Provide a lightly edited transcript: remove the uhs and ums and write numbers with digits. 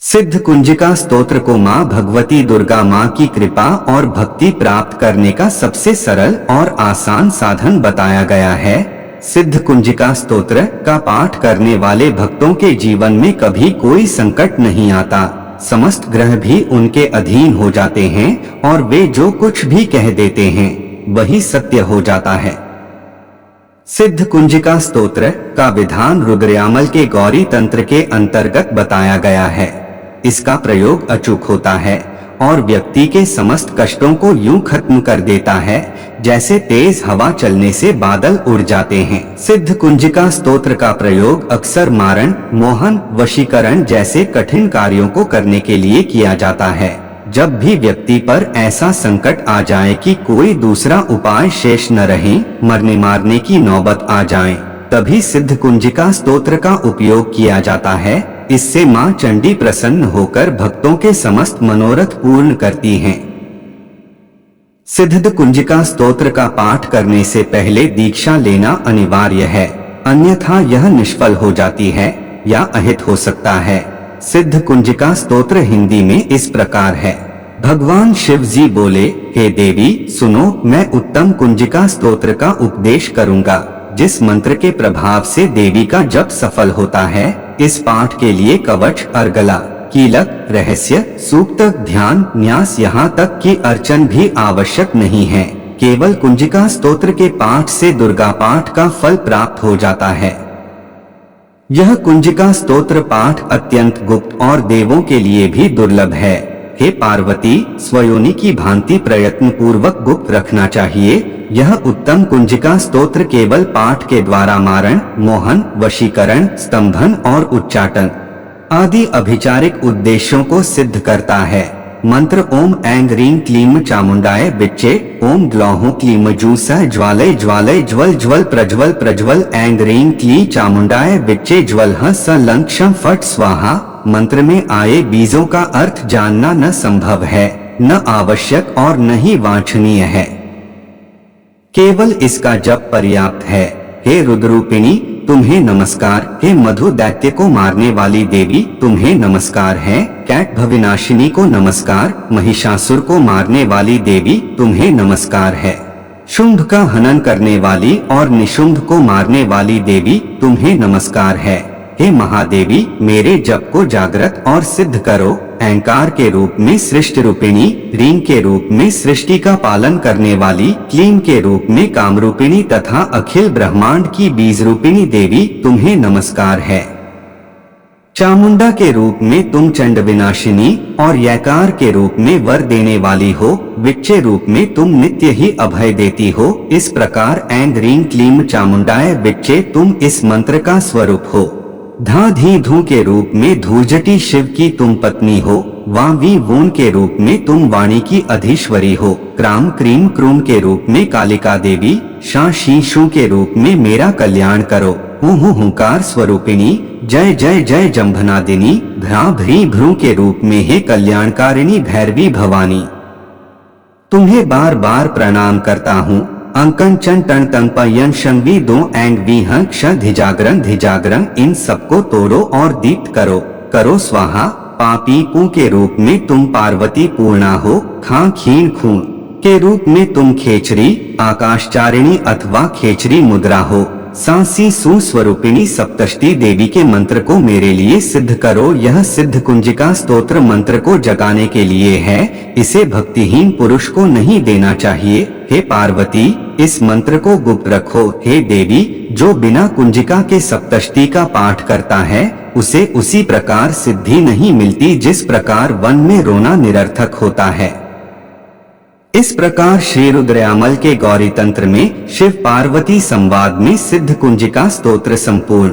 सिद्ध कुंजिका स्तोत्र को माँ भगवती दुर्गा माँ की कृपा और भक्ति प्राप्त करने का सबसे सरल और आसान साधन बताया गया है। सिद्ध कुंजिका स्तोत्र का पाठ करने वाले भक्तों के जीवन में कभी कोई संकट नहीं आता, समस्त ग्रह भी उनके अधीन हो जाते हैं और वे जो कुछ भी कह देते हैं वही सत्य हो जाता है। सिद्ध कुंजिका स्तोत्र का विधान रुद्रयामल के गौरी तंत्र के अंतर्गत बताया गया है। इसका प्रयोग अचूक होता है और व्यक्ति के समस्त कष्टों को यूं खत्म कर देता है जैसे तेज हवा चलने से बादल उड़ जाते हैं। सिद्ध कुंजिका स्तोत्र का प्रयोग अक्सर मारण, मोहन, वशीकरण जैसे कठिन कार्यों को करने के लिए किया जाता है। जब भी व्यक्ति पर ऐसा संकट आ जाए कि कोई दूसरा उपाय शेष न रहे, मरने मारने की नौबत आ जाए, तभी सिद्ध कुंजिका स्तोत्र का उपयोग किया जाता है। इससे मां चंडी प्रसन्न होकर भक्तों के समस्त मनोरथ पूर्ण करती हैं। सिद्ध कुंजिका स्तोत्र का पाठ करने से पहले दीक्षा लेना अनिवार्य है, अन्यथा यह निष्फल हो जाती है या अहित हो सकता है। सिद्ध कुंजिका स्तोत्र हिंदी में इस प्रकार है। भगवान शिव जी बोले, हे देवी सुनो, मैं उत्तम कुंजिका स्तोत्र का उपदेश करूंगा, जिस मंत्र के प्रभाव से देवी का जप सफल होता है। इस पाठ के लिए कवच, अर्गला, कीलक, रहस्य, सूक्त, ध्यान, न्यास यहाँ तक कि अर्चन भी आवश्यक नहीं है। केवल कुंजिका स्तोत्र के पाठ से दुर्गा पाठ का फल प्राप्त हो जाता है। यह कुंजिका स्तोत्र पाठ अत्यंत गुप्त और देवों के लिए भी दुर्लभ है। हे पार्वती, स्वयोनि की भांति प्रयत्न पूर्वक गुप्त रखना चाहिए। यह उत्तम कुंजिका स्तोत्र केवल पाठ के द्वारा मारण, मोहन, वशीकरण, स्तंभन और उच्चाटन आदि अभिचारिक उद्देश्यों को सिद्ध करता है। मंत्र ओम ऐं ह्रीं क्लीं चामुंडाय विच्चे, ओम ग्लौं क्लीं जूस ज्वालय ज्वालय ज्वल ज्वल प्रज्वल प्रज्वल, ऐं ह्रीं क्लीं चामुंडाय विच्चे ज्वल स लंक्षम फट स्वाहा। मंत्र में आए बीजों का अर्थ जानना न संभव है, न आवश्यक और न ही वांछनीय है। केवल इसका जप पर्याप्त है। हे रुद्रूपिणी तुम्हें नमस्कार। हे मधु दैत्य को मारने वाली देवी तुम्हें नमस्कार है। कैटभ विनाशिनी को नमस्कार। महिषासुर को मारने वाली देवी तुम्हें नमस्कार है। शुंभ का हनन करने वाली और निशुंभ को मारने वाली देवी तुम्हें नमस्कार है। हे महादेवी, मेरे जप को जागृत और सिद्ध करो। ऐंकार के रूप में सृष्टि रूपिणी, ह्रीं के रूप में सृष्टि का पालन करने वाली, क्लीं के रूप में कामरूपिणी तथा अखिल ब्रह्मांड की बीज रूपिणी देवी तुम्हें नमस्कार है। चामुंडा के रूप में तुम चंड विनाशिनी और यकार के रूप में वर देने वाली हो। विच्चे रूप में तुम नित्य ही अभय देती हो। इस प्रकार ऐं ह्रीं क्लीं चामुंडाय विच्चे तुम इस मंत्र का स्वरूप हो। धा धी धू के रूप में धूर्जटी शिव की तुम पत्नी हो। वावी वून के रूप में तुम वाणी की अधीश्वरी हो। क्राम क्रीम क्रूम के रूप में कालिका देवी, शा शी शू के रूप में मेरा कल्याण करो। हूँ हुंकार स्वरूपिणी, जय जय जय जंभनादिनी, भ्रा भ्री भ्रू के रूप में हे कल्याणकारिणी भैरवी भवानी तुम्हें बार बार प्रणाम करता हूँ। अंकन चं टन तंग पयन शंगी दो एंग वी हं क्ष धिजागरं धिजागरं, इन सबको तोड़ो और दीप्त करो। करो स्वाहा। पापी पू के रूप में तुम पार्वती पूर्णा हो। खां खीण खून के रूप में तुम खेचरी, आकाशचारिणी अथवा खेचरी मुद्रा हो। सांसी सुस्वरूपिणी सप्तष्टि देवी के मंत्र को मेरे लिए सिद्ध करो। यह सिद्ध कुंजिका स्तोत्र मंत्र को जगाने के लिए है, इसे भक्तिहीन पुरुष को नहीं देना चाहिए। हे पार्वती, इस मंत्र को गुप्त रखो। हे देवी, जो बिना कुंजिका के सप्तष्टि का पाठ करता है उसे उसी प्रकार सिद्धि नहीं मिलती जिस प्रकार वन में रोना निरर्थक होता है। इस प्रकार श्री रुद्रयामल के गौरी तंत्र में शिव पार्वती संवाद में सिद्ध कुंजिका स्तोत्र संपूर्ण